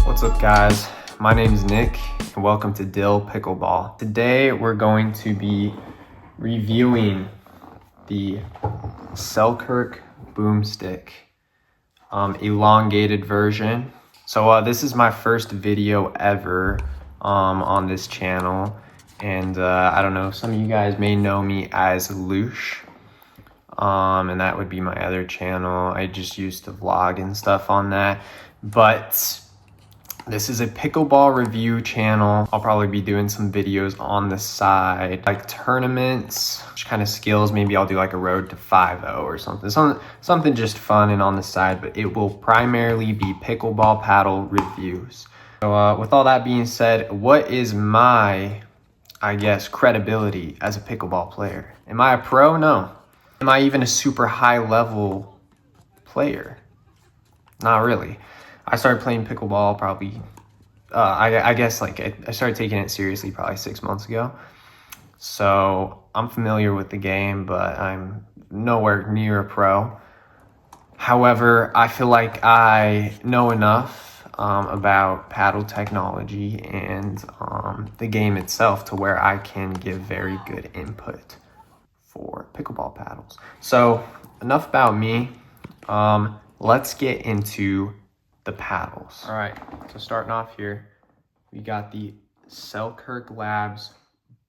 What's up, guys? My name is Nick and welcome to Dill Pickleball. Today we're going to be reviewing the Selkirk Boomstik elongated version. So this is my first video ever on this channel, and I don't know, some of you guys may know me as Loosh, and that would be my other channel. I just used to vlog and stuff on that, but this is a pickleball review channel. I'll probably be doing some videos on the side, like tournaments, which kind of skills. Maybe I'll do like a road to 5-0 or something just fun and on the side, but it will primarily be pickleball paddle reviews. So with all that being said, what is my, I guess, credibility as a pickleball player? Am I a pro? No. Am I even a super high level player? Not really. I started playing pickleball probably, I guess like I started taking it seriously probably 6 months ago. So I'm familiar with the game, but I'm nowhere near a pro. However, I feel like I know enough about paddle technology and the game itself to where I can give very good input for pickleball paddles. So enough about me. Let's get into the paddles. All right, so starting off here, we got the Selkirk Labs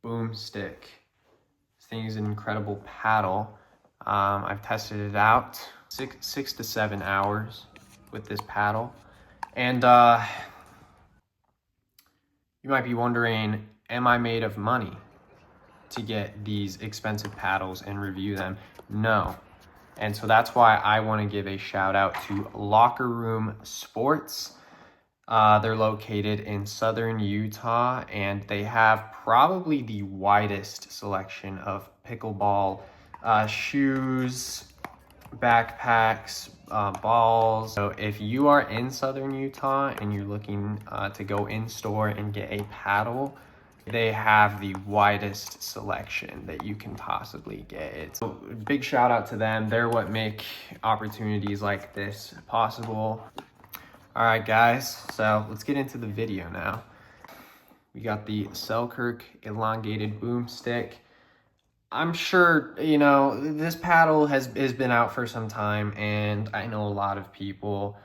Boomstik. This thing is an incredible paddle. I've tested it out 6 to 7 hours with this paddle. And you might be wondering, am I made of money to get these expensive paddles and review them? No. And so that's why I want to give a shout out to LockerRoom Sports. They're located in southern Utah, and they have probably the widest selection of pickleball shoes, backpacks, balls. So if you are in southern Utah and you're looking to go in store and get a paddle, they have the widest selection that you can possibly get. So big shout out to them. They're what make opportunities like this possible. All right, guys, so let's get into the video now. We got the Selkirk elongated Boomstik. I'm sure, you know, this paddle has been out for some time, and I know a lot of people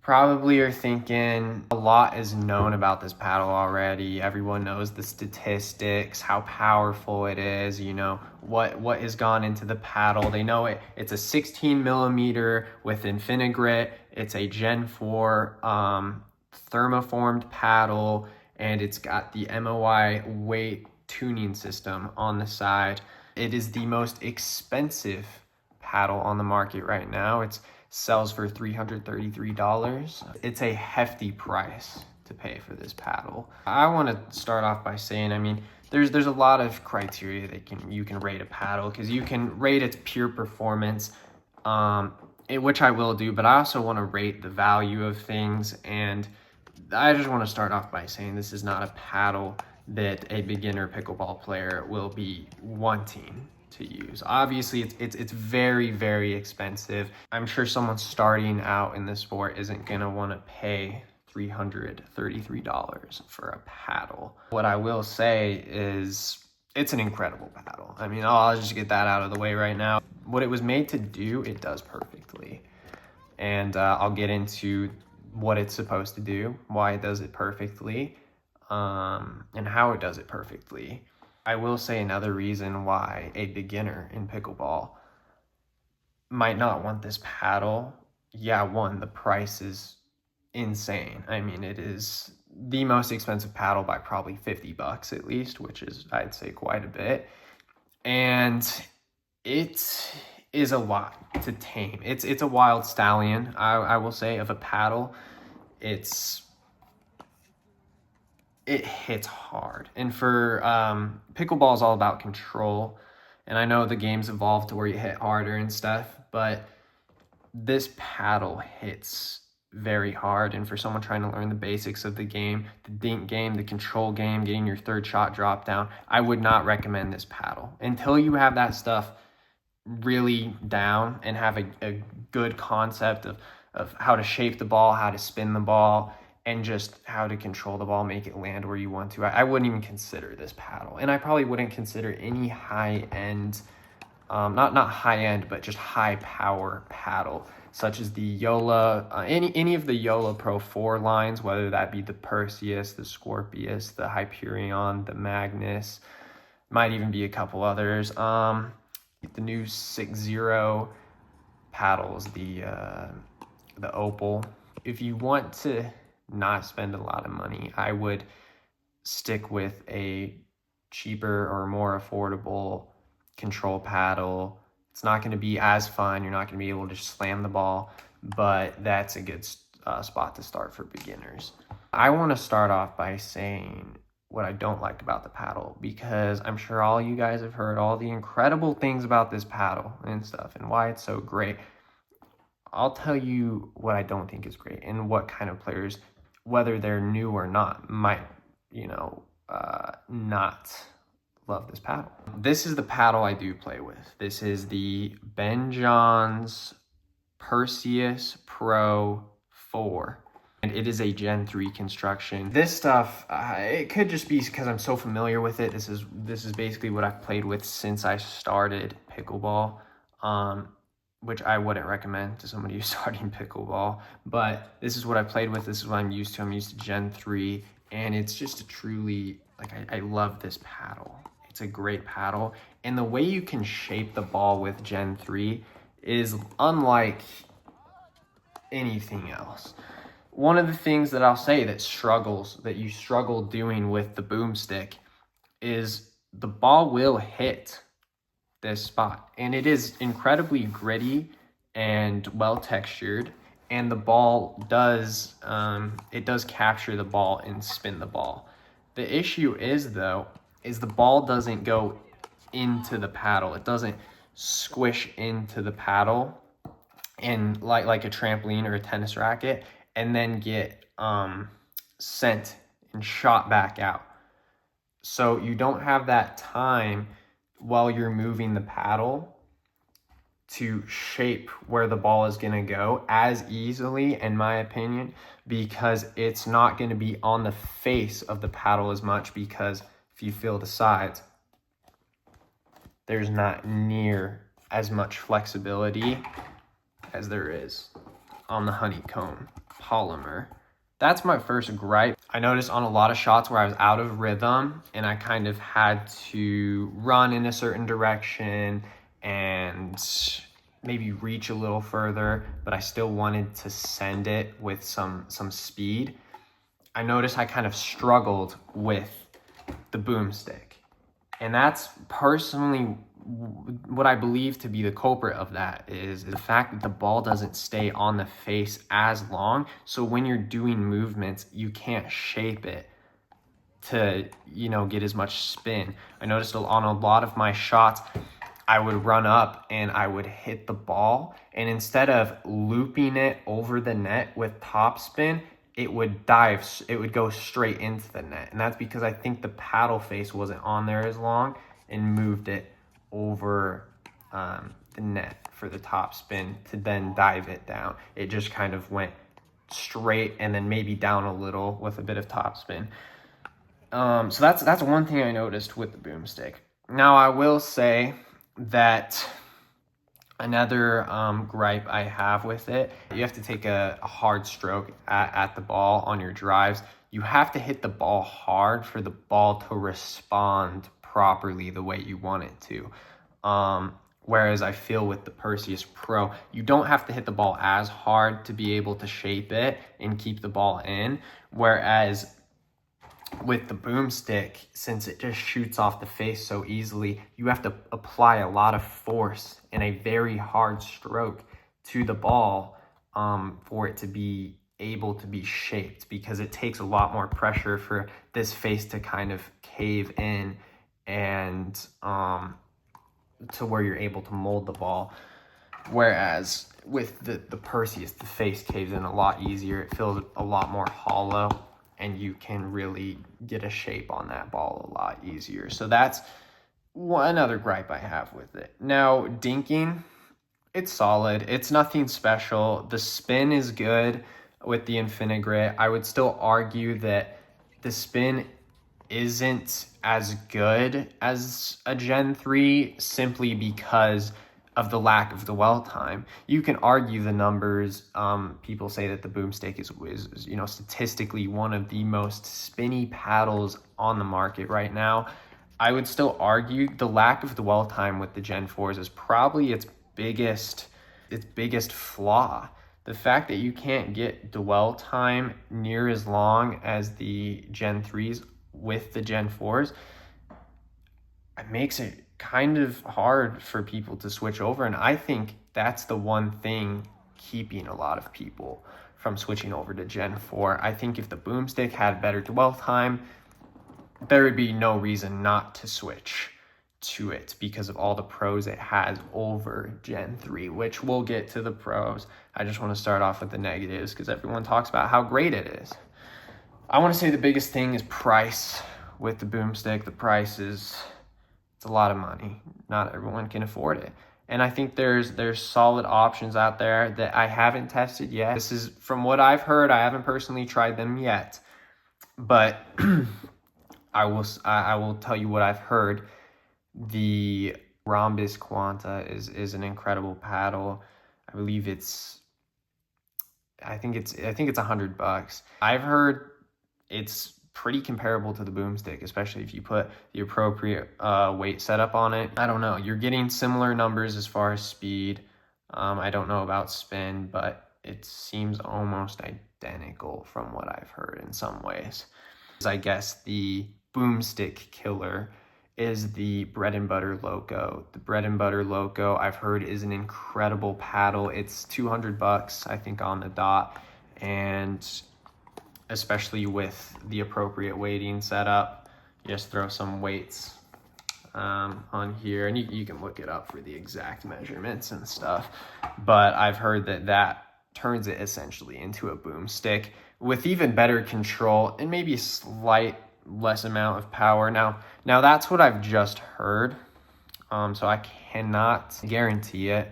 probably are thinking a lot is known about this paddle already. Everyone knows the statistics, how powerful it is, you know, what has gone into the paddle. They know it's a 16 millimeter with Infinigrit. It's a Gen 4 thermoformed paddle, and it's got the MOI weight tuning system on the side. It is the most expensive paddle on the market right now. It sells for $333. It's a hefty price to pay for this paddle. I want to start off by saying, I mean, there's a lot of criteria that you can rate a paddle, because you can rate its pure performance, which I will do, but I also want to rate the value of things. And I just want to start off by saying this is not a paddle that a beginner pickleball player will be wanting to use. Obviously, it's very, very expensive. I'm sure someone starting out in this sport isn't gonna want to pay $333 for a paddle. What I will say is it's an incredible paddle. I mean, I'll just get that out of the way right now. What it was made to do, it does perfectly. And I'll get into what it's supposed to do, why it does it perfectly, and how it does it perfectly. I will say another reason why a beginner in pickleball might not want this paddle. Yeah, one, the price is insane. I mean, it is the most expensive paddle by probably 50 bucks at least, which is, I'd say, quite a bit. And it is a lot to tame. It's a wild stallion, I will say, of a paddle. It hits hard. And for pickleball is all about control. And I know the game's evolved to where you hit harder and stuff, but this paddle hits very hard. And for someone trying to learn the basics of the game, the dink game, the control game, getting your third shot drop down, I would not recommend this paddle. Until you have that stuff really down and have a good concept of how to shape the ball, how to spin the ball, and just how to control the ball, make it land where you want to, I wouldn't even consider this paddle. And I probably wouldn't consider any high-end, not high-end, but just high-power paddle, such as the Yola, any of the Yola Pro 4 lines, whether that be the Perseus, the Scorpius, the Hyperion, the Magnus, might even be a couple others. The new 6-0 paddles, the Opal. If you want to not spend a lot of money, I would stick with a cheaper or more affordable control paddle. It's not going to be as fun. You're not going to be able to just slam the ball, but that's a good spot to start for beginners. I want to start off by saying what I don't like about the paddle, because I'm sure all you guys have heard all the incredible things about this paddle and stuff and why it's so great. I'll tell you what I don't think is great and what kind of players, whether they're new or not, might, not love this paddle. This is the paddle I do play with. This is the Ben Johns Perseus Pro 4. And it is a Gen 3 construction. This stuff, it could just be because I'm so familiar with it. This is basically what I've played with since I started pickleball, which I wouldn't recommend to somebody who's starting pickleball. But this is what I played with. This is what I'm used to. I'm used to Gen 3. And it's just a truly, I love this paddle. It's a great paddle. And the way you can shape the ball with Gen 3 is unlike anything else. One of the things that I'll say that you struggle doing with the Boomstik is the ball will hit this spot. And it is incredibly gritty and well textured. And the ball does, it does capture the ball and spin the ball. The issue is the ball doesn't go into the paddle. It doesn't squish into the paddle and like a trampoline or a tennis racket, and then get sent and shot back out. So you don't have that time while you're moving the paddle to shape where the ball is going to go as easily, in my opinion, because it's not going to be on the face of the paddle as much, because if you feel the sides, there's not near as much flexibility as there is on the honeycomb polymer. That's my first gripe. I noticed on a lot of shots where I was out of rhythm and I kind of had to run in a certain direction and maybe reach a little further, but I still wanted to send it with some speed. I noticed I kind of struggled with the Boomstik. And that's personally what I believe to be the culprit of that, is the fact that the ball doesn't stay on the face as long. So when you're doing movements, you can't shape it to, get as much spin. I noticed on a lot of my shots, I would run up and I would hit the ball, and instead of looping it over the net with topspin, it would go straight into the net. And that's because I think the paddle face wasn't on there as long and moved it over the net for the topspin to then dive it down. It just kind of went straight and then maybe down a little with a bit of topspin. So that's one thing I noticed with the Boomstik. Now I will say that another gripe I have with it, you have to take a hard stroke at the ball on your drives. You have to hit the ball hard for the ball to respond properly the way you want it to. Whereas I feel with the Perseus Pro, you don't have to hit the ball as hard to be able to shape it and keep the ball in. Whereas with the Boomstik, since it just shoots off the face so easily, you have to apply a lot of force and a very hard stroke to the ball for it to be able to be shaped, because it takes a lot more pressure for this face to kind of cave in and to where you're able to mold the ball. Whereas with the Perseus, the face caves in a lot easier. It feels a lot more hollow, and you can really get a shape on that ball a lot easier. So that's another gripe I have with it. Now, dinking, it's solid. It's nothing special. The spin is good with the Infinigrit. I would still argue that the spin isn't as good as a Gen 3 simply because of the lack of dwell time. You can argue the numbers. People say that the Boomstik is statistically one of the most spinny paddles on the market right now. I would still argue the lack of dwell time with the Gen 4s is probably its biggest flaw. The fact that you can't get dwell time near as long as the Gen 3s with the Gen 4s, it makes it kind of hard for people to switch over. And I think that's the one thing keeping a lot of people from switching over to Gen 4. I think if the Boomstik had better dwell time, there would be no reason not to switch to it because of all the pros it has over Gen 3, which we'll get to the pros. I just want to start off with the negatives because everyone talks about how great it is. I want to say the biggest thing is price with the Boomstik. The price it's a lot of money. Not everyone can afford it. And I think there's solid options out there that I haven't tested yet. This is from what I've heard. I haven't personally tried them yet, but I will tell you what I've heard. The Rhombus Quanta is an incredible paddle. I believe I think it's $100. I've heard it's pretty comparable to the Boomstik, especially if you put the appropriate weight setup on it. I don't know. You're getting similar numbers as far as speed. I don't know about spin, but it seems almost identical from what I've heard in some ways. I guess the Boomstik killer is the Bread and Butter Loco. The Bread and Butter Loco, I've heard, is an incredible paddle. It's $200, I think, on the dot, and especially with the appropriate weighting setup, you just throw some weights on here, and you can look it up for the exact measurements and stuff. But I've heard that turns it essentially into a Boomstik with even better control and maybe a slight less amount of power. Now that's what I've just heard, so I cannot guarantee it,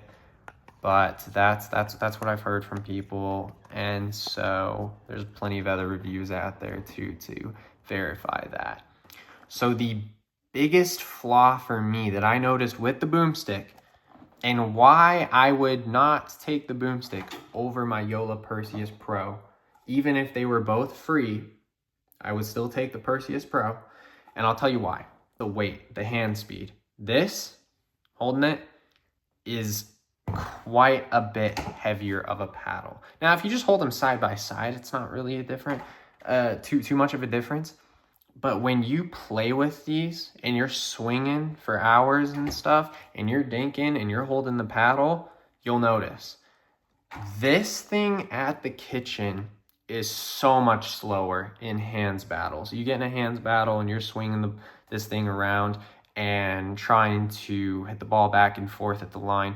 but that's what I've heard from people, and so there's plenty of other reviews out there to verify that. So the biggest flaw for me that I noticed with the Boomstik, and why I would not take the Boomstik over my Yola Perseus Pro, even if they were both free, I would still take the Perseus Pro, and I'll tell you why. The weight, the hand speed. This, holding it, is quite a bit heavier of a paddle. Now, if you just hold them side by side, it's not really too much of a difference. But when you play with these and you're swinging for hours and stuff, and you're dinking and you're holding the paddle, you'll notice. This thing at the kitchen is so much slower in hands battles. You get in a hands battle and you're swinging this thing around and trying to hit the ball back and forth at the line.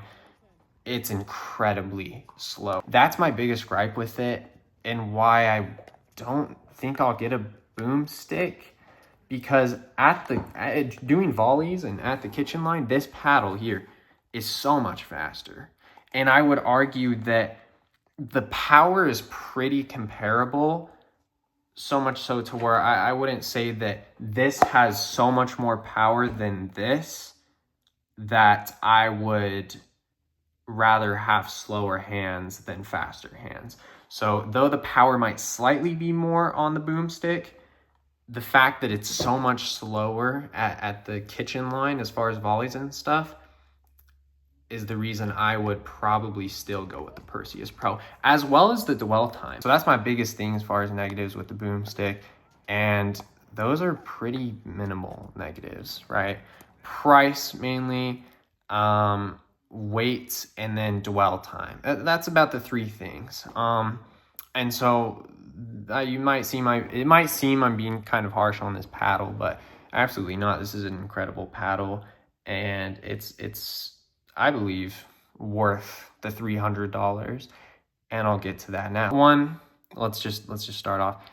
It's incredibly slow. That's my biggest gripe with it, and why I don't think I'll get a Boomstik, because at doing volleys and at the kitchen line, this paddle here is so much faster. And I would argue that the power is pretty comparable, so much so to where I wouldn't say that this has so much more power than this, that I would rather have slower hands than faster hands. So though the power might slightly be more on the Boomstik, the fact that it's so much slower at the kitchen line as far as volleys and stuff is the reason I would probably still go with the Perseus Pro, as well as the dwell time. So that's my biggest thing as far as negatives with the Boomstik, and those are pretty minimal negatives, right? Price mainly, weight, and then dwell time. That's about the three things. And so it might seem I'm being kind of harsh on this paddle, but absolutely not. This is an incredible paddle, and it's I believe worth the $300, and I'll get to that now. One, let's just start off.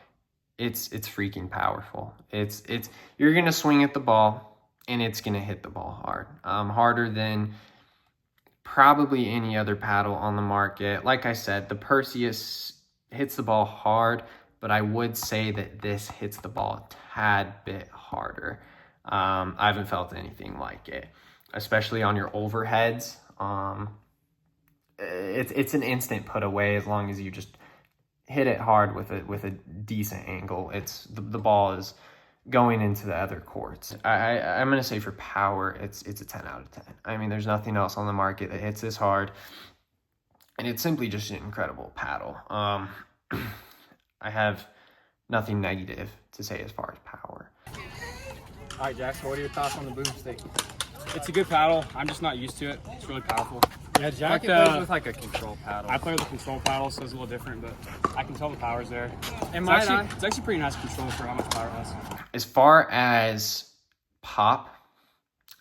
It's freaking powerful. It's you're gonna swing at the ball, and it's going to hit the ball hard, harder than probably any other paddle on the market. Like I said, the Perseus hits the ball hard, but I would say that this hits the ball a tad bit harder. I haven't felt anything like it, especially on your overheads. It's an instant put away as long as you just hit it hard with a decent angle. It's the ball is going into the other courts. I'm gonna say for power, it's a 10 out of 10. I mean, there's nothing else on the market that hits this hard, and it's simply just an incredible paddle. I have nothing negative to say as far as power. All right, Jack, so what are your thoughts on the Boomstik? It's a good paddle. I'm just not used to it. It's really powerful. Yeah, Jack plays with like a control paddle. I play with a control paddle, so it's a little different, but I can tell the power's there. And It's actually pretty nice control for how much power it has. As far as pop,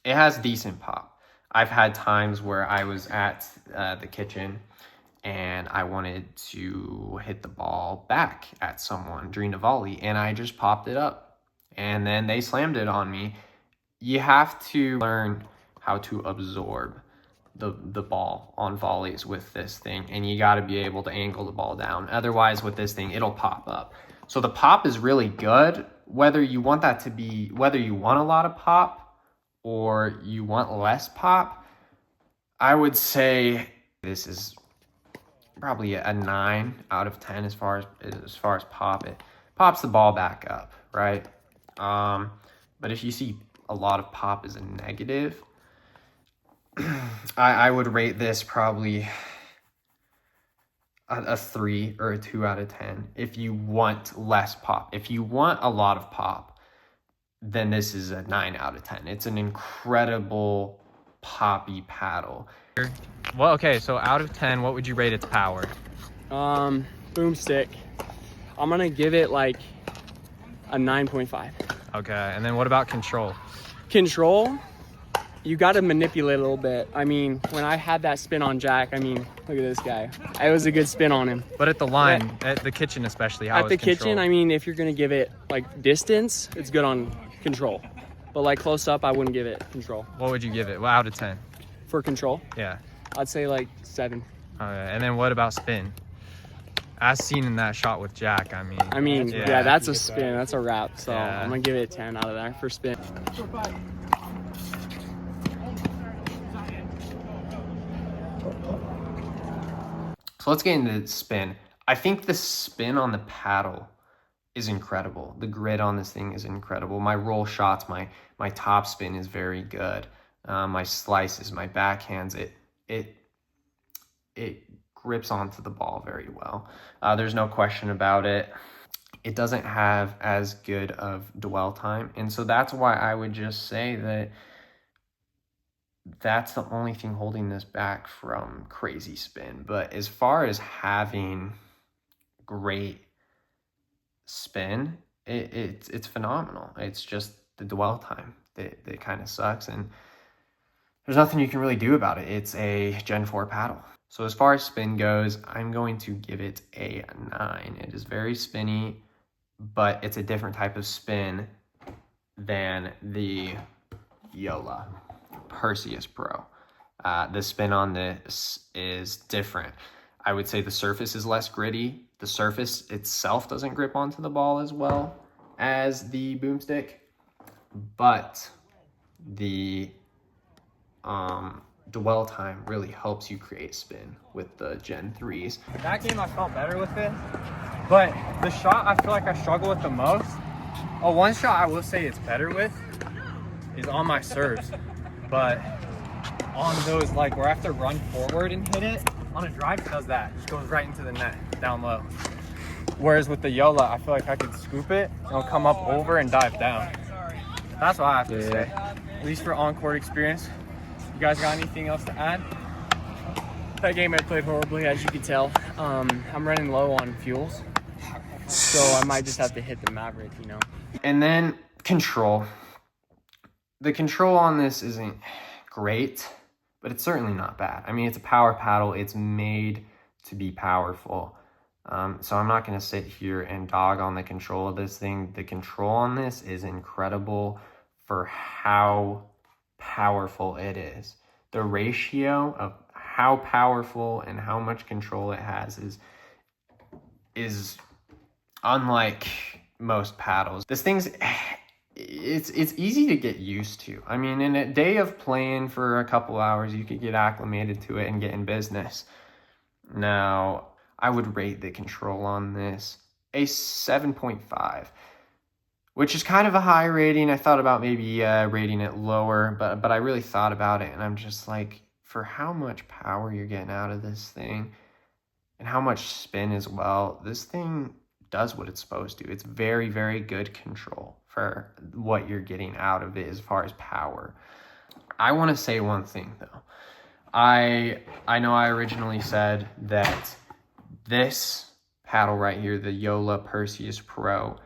it has decent pop. I've had times where I was at the kitchen and I wanted to hit the ball back at someone during a volley, and I just popped it up, and then they slammed it on me. You have to learn how to absorb the ball on volleys with this thing, and you got to be able to angle the ball down. Otherwise, with this thing, it'll pop up. So the pop is really good, whether you want a lot of pop or you want less pop. I would say this is probably a 9 out of 10 as far as pop. It pops the ball back up, right? But if you see a lot of pop as a negative, I would rate this probably a 3 or a 2 out of 10 if you want less pop. If you want a lot of pop, then this is a 9 out of 10. It's an incredible poppy paddle. Well, okay, so out of 10, what would you rate its power? Boomstik. I'm gonna give it like a 9.5. Okay, and then what about control? Control, you got to manipulate a little bit. I mean, when I had that spin on Jack, I mean, look at this guy. It was a good spin on him. But at the line, at the kitchen especially, how at the kitchen, I mean, if you're gonna give it like distance, it's good on control. But like close up, I wouldn't give it control. What would you give it? Well, out of 10? For control, Yeah. I'd say like 7. Okay, and then what about spin? As seen in that shot with Jack, I mean. Yeah, that's a spin. That's a wrap. So Yeah. I'm gonna give it a 10 out of there for spin. So let's get into the spin. I think the spin on the paddle is incredible. The grid on this thing is incredible. My roll shots, my top spin is very good. My slices, my backhands, it grips onto the ball very well. There's no question about it. It doesn't have as good of dwell time, and so that's why I would just say that that's the only thing holding this back from crazy spin. But as far as having great spin, it's phenomenal. It's just the dwell time that kind of sucks, and there's nothing you can really do about it. It's a Gen 4 paddle. So as far as spin goes, I'm going to give it a 9. It is very spinny, but it's a different type of spin than the Yola Perseus Pro. The spin on this is different. I would say the surface is less gritty. The surface itself doesn't grip onto the ball as well as the Boomstik, but the dwell time really helps you create spin with the Gen 3s. That game I felt better with it, but the shot I feel like I struggle with the most. Oh, one shot I will say it's better with is on my serves, but on those like where I have to run forward and hit it, on a drive it does that. It goes right into the net, down low. Whereas with the Yola, I feel like I could scoop it, and it'll come up over and dive down. That's what I have to say, at least for on-court experience. You guys got anything else to add? That game I played horribly, as you can tell. I'm running low on fuels, so I might just have to hit the Maverick, you know. And then control. The control on this isn't great, but it's certainly not bad. I mean, it's a power paddle. It's made to be powerful. So I'm not going to sit here and dog on the control of this thing. The control on this is incredible for how powerful it is. The ratio of how powerful and how much control it has is unlike most paddles. This thing's it's easy to get used to. I mean, in a day of playing for a couple hours, you could get acclimated to it and get in business. Now, I would rate the control on this a 7.5, which is kind of a high rating. I thought about maybe rating it lower, but I really thought about it, and I'm just like, for how much power you're getting out of this thing and how much spin as well, this thing does what it's supposed to. It's very, very good control for what you're getting out of it as far as power. I want to say one thing though. I know I originally said that this paddle right here, the Yola Perseus Pro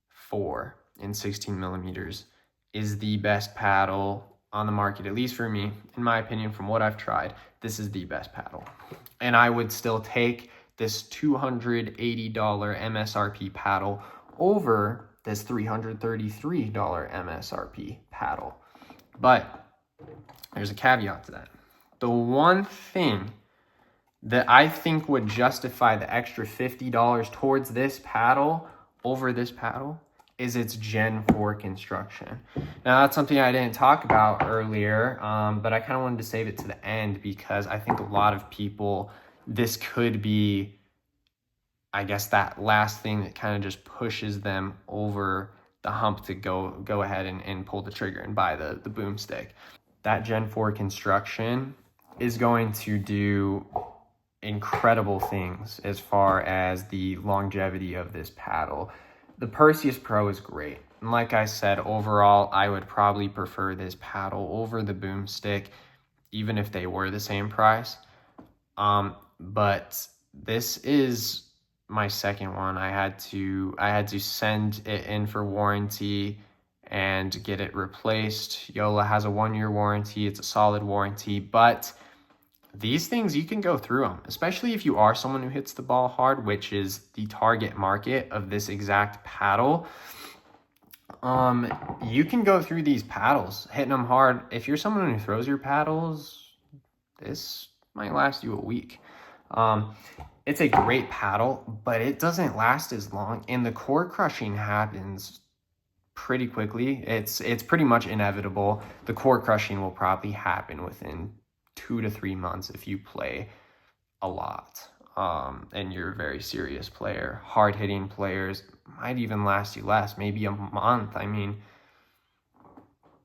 4 in 16 millimeters, is the best paddle on the market, at least for me. In my opinion, from what I've tried, this is the best paddle. And I would still take this $280 MSRP paddle over this $333 MSRP paddle. But there's a caveat to that. The one thing that I think would justify the extra $50 towards this paddle over this paddle is its Gen 4 construction. Now, that's something I didn't talk about earlier, but I kind of wanted to save it to the end because I think a lot of people, this could be, I guess, that last thing that kind of just pushes them over the hump to go ahead and pull the trigger and buy the Boomstik. That Gen 4 construction is going to do incredible things as far as the longevity of this paddle. The Perseus Pro is great. And like I said, overall, I would probably prefer this paddle over the Boomstik, even if they were the same price. But this is my second one. I had to send it in for warranty and get it replaced. Yola has a 1-year warranty. It's a solid warranty, but these things, you can go through them, especially if you are someone who hits the ball hard, which is the target market of this exact paddle. You can go through these paddles, hitting them hard. If you're someone who throws your paddles, this might last you a week. It's a great paddle, but it doesn't last as long, and the core crushing happens pretty quickly. It's pretty much inevitable. The core crushing will probably happen within 2 to 3 months if you play a lot and you're a very serious player. Hard-hitting players might even last you less, maybe a month. I mean,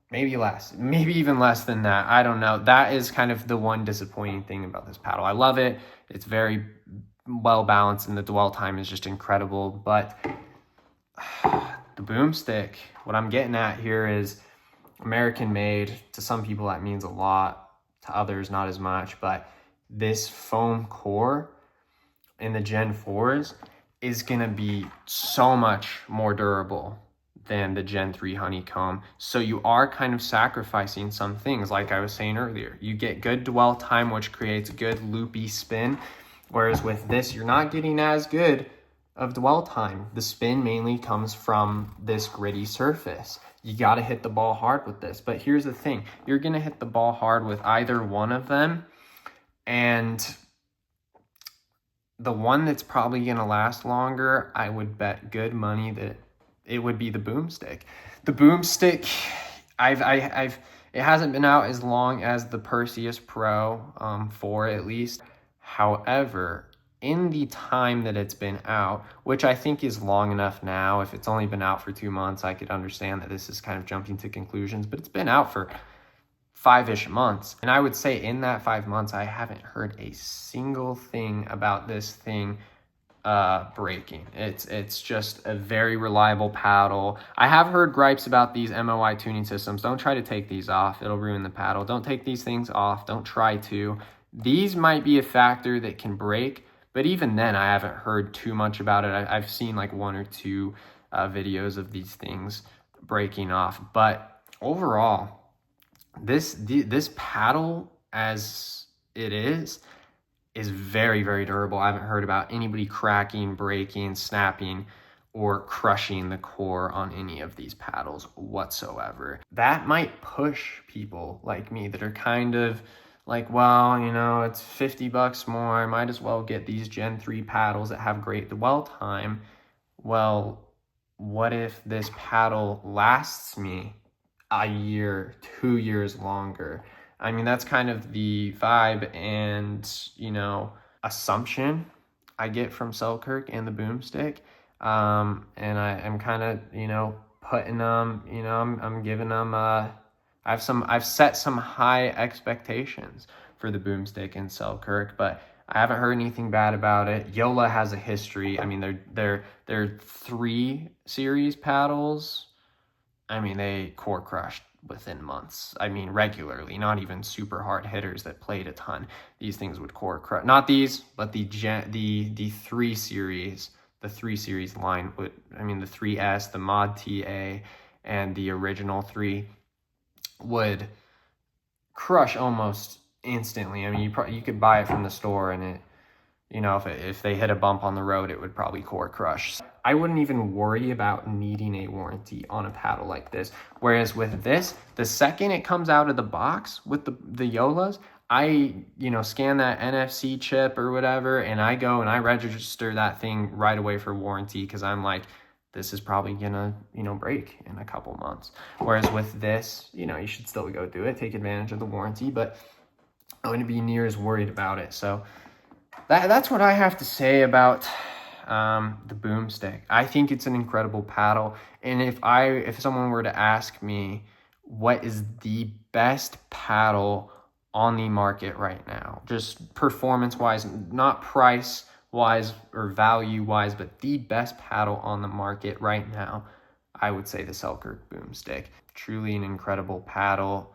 maybe less, maybe even less than that. I don't know. That is kind of the one disappointing thing about this paddle. I love it. It's very well balanced, and the dwell time is just incredible. But the Boomstik, what I'm getting at here is American made. To some people that means a lot, to others not as much, but this foam core in the Gen 4s is going to be so much more durable than the Gen 3 honeycomb. So you are kind of sacrificing some things, like I was saying earlier. You get good dwell time, which creates good loopy spin, whereas with this, you're not getting as good of dwell time. The spin mainly comes from this gritty surface. You got to hit the ball hard with this. But here's the thing. You're going to hit the ball hard with either one of them, and the one that's probably going to last longer, I would bet good money that it would be the Boomstik. The Boomstik, it hasn't been out as long as the Perseus Pro 4 at least. However, in the time that it's been out, which I think is long enough now, if it's only been out for 2 months, I could understand that this is kind of jumping to conclusions, but it's been out for 5-ish months. And I would say in that 5 months, I haven't heard a single thing about this thing breaking. It's just a very reliable paddle. I have heard gripes about these MOI tuning systems. Don't try to take these off. It'll ruin the paddle. Don't take these things off. Don't try to. These might be a factor that can break, but even then, I haven't heard too much about it. I've seen like 1 or 2 videos of these things breaking off. But overall, this paddle as it is very, very durable. I haven't heard about anybody cracking, breaking, snapping or crushing the core on any of these paddles whatsoever. That might push people like me that are kind of like, well, you know, it's $50 more. I might as well get these Gen 3 paddles that have great dwell time. Well, what if this paddle lasts me a year, 2 years longer? I mean, that's kind of the vibe and, you know, assumption I get from Selkirk and the Boomstik. And I'm kind of, you know, putting them, you know, I'm giving them, I've set some high expectations for the Boomstik and Selkirk, but I haven't heard anything bad about it. Yola has a history. I mean, they're 3 series paddles. I mean, they core crushed within months. I mean, regularly, not even super hard hitters that played a ton. These things would core crush. Not these, but the 3 series, the 3 series line would, I mean, the 3S, the Mod TA, and the original 3 would crush almost instantly. I mean, you could buy it from the store and it, you know, if they hit a bump on the road, it would probably core crush. I wouldn't even worry about needing a warranty on a paddle like this. Whereas with this, the second it comes out of the box with the Yolas, I, you know, scan that NFC chip or whatever, and I go and I register that thing right away for warranty because I'm like, this is probably gonna, you know, break in a couple months. Whereas with this, you know, you should still go do it, take advantage of the warranty, but I wouldn't be near as worried about it. So that's what I have to say about the Boomstik. I think it's an incredible paddle, and if someone were to ask me what is the best paddle on the market right now, just performance wise, not price wise or value wise, but the best paddle on the market right now, I would say the Selkirk Boomstik. Truly an incredible paddle,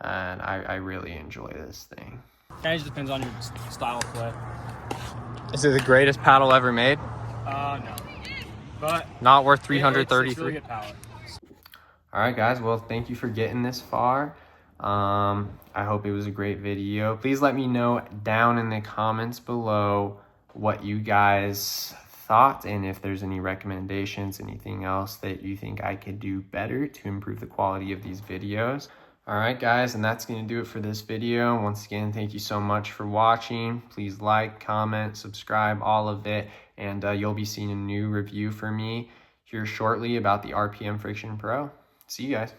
and I really enjoy this thing. Kind of just depends on your style of play. Is it the greatest paddle ever made? No. But Not worth it's $333. really good power. All right, guys. Well, thank you for getting this far. I hope it was a great video. Please let me know down in the comments below what you guys thought and if there's any recommendations, anything else that you think I could do better to improve the quality of these videos. All right, guys, and that's going to do it for this video. Once again, thank you so much for watching. Please like, comment, subscribe, all of it, and you'll be seeing a new review for me here shortly about the RPM Friction Pro. See you guys.